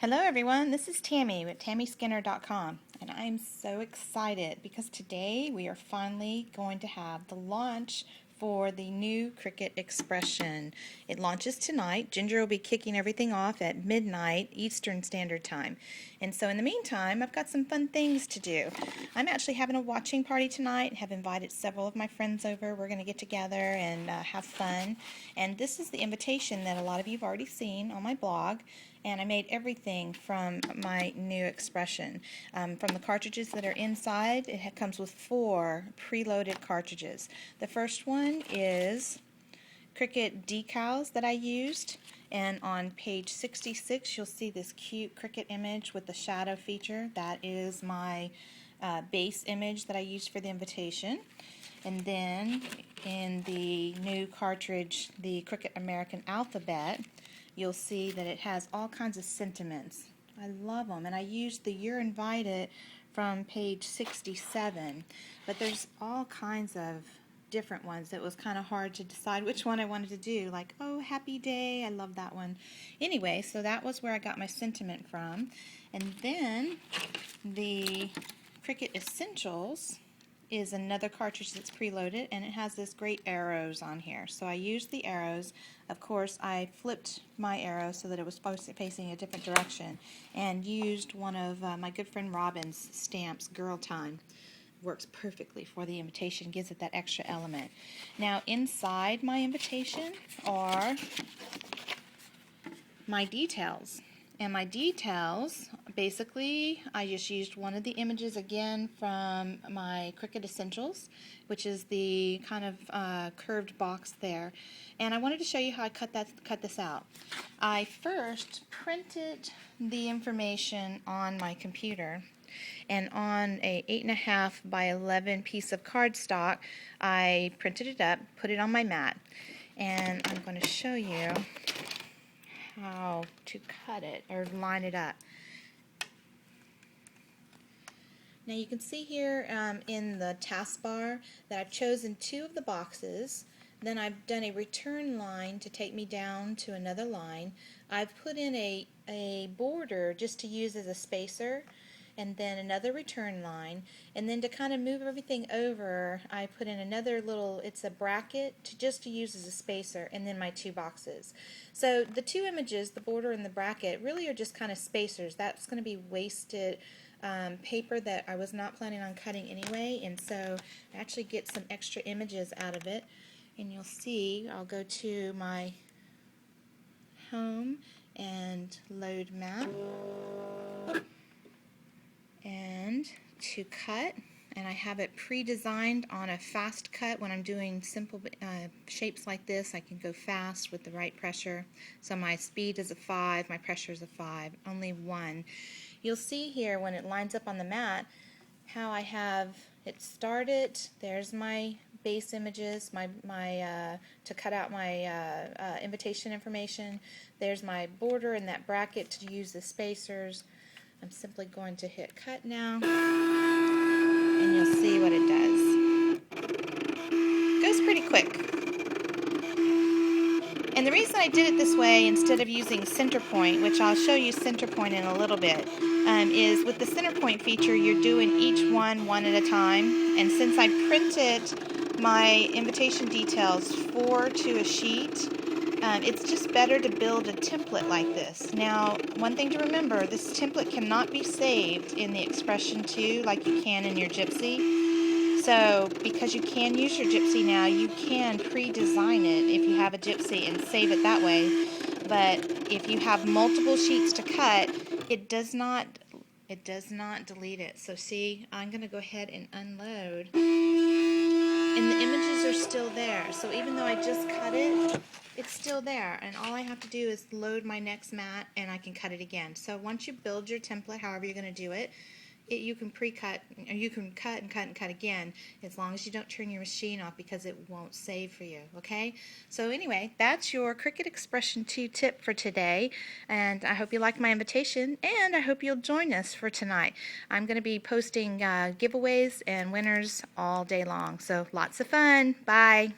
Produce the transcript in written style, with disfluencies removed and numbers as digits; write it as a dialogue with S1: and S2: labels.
S1: Hello everyone, this is Tammy with TammySkinner.com, and I'm so excited because today we are finally going to have the launch for the new Cricut Expression. It launches tonight. Ginger will be kicking everything off at midnight Eastern Standard Time. And so in the meantime, I've got some fun things to do. I'm actually having a watching party tonight. Have invited several of my friends over. We're going to get together and have fun. And this is the invitation that a lot of you have already seen on my blog. And I made everything from my new Expression. From the cartridges that are inside, it comes with 4 preloaded cartridges. The first one is Cricut decals that I used, and on page 66 you'll see this cute Cricut image with the shadow feature. That is my base image that I used for the invitation. And then in the new cartridge, the Cricut American Alphabet, you'll see that it has all kinds of sentiments. I love them, and I used the You're Invited from page 67, but there's all kinds of different ones. It was kind of hard to decide which one I wanted to do, like, oh, happy day, I love that one. Anyway, so that was where I got my sentiment from. And then the Cricut Essentials is another cartridge that's preloaded, and it has this great arrows on here. So I used the arrows. Of course, I flipped my arrow so that it was facing a different direction, and used one of my good friend Robin's stamps, Girl Time. Works perfectly for the invitation, gives it that extra element. Now inside my invitation are my details. And my details, basically, I just used one of the images again from my Cricut Essentials, which is the kind of curved box there. And I wanted to show you how I cut this out. I first printed the information on my computer, and on a 8.5 by 11 piece of cardstock, I printed it up, put it on my mat, and I'm going to show you how to cut it or line it up. Now you can see here in the taskbar that I've chosen 2 of the boxes. Then I've done a return line to take me down to another line. I've put in a border just to use as a spacer, and then another return line, and then to kind of move everything over, I put in another little, it's a bracket just to use as a spacer, and then my 2 boxes. So the 2 images, the border and the bracket, really are just kind of spacers. That's going to be wasted paper that I was not planning on cutting anyway, and so I actually get some extra images out of it. And you'll see, I'll go to my home and load map, and to cut, and I have it pre-designed on a fast cut. When I'm doing simple shapes like this, I can go fast with the right pressure. So my speed is a 5, my pressure is a 5, only 1. You'll see here when it lines up on the mat how I have it started. There's my base images, to cut out my invitation information. There's my border and that bracket to use the spacers. I'm simply going to hit cut now, and you'll see what it does. It goes pretty quick. And the reason I did it this way instead of using center point, which I'll show you center point in a little bit, is with the center point feature you're doing each one at a time. And since I printed my invitation details 4 to a sheet, it's just better to build a template like this. Now, one thing to remember, this template cannot be saved in the Expression2 like you can in your Gypsy. So, because you can use your Gypsy now, you can pre-design it if you have a Gypsy and save it that way. But if you have multiple sheets to cut, it does not delete it. So see, I'm going to go ahead and unload, and the images are still there. So even though I just cut it, it's still there, and all I have to do is load my next mat and I can cut it again. So once you build your template, however you're going to do it, you can pre-cut, or you can cut and cut and cut again, as long as you don't turn your machine off, because it won't save for you, okay? So anyway, that's your Cricut Expression 2 tip for today, and I hope you liked my invitation, and I hope you'll join us for tonight. I'm going to be posting giveaways and winners all day long, so lots of fun. Bye.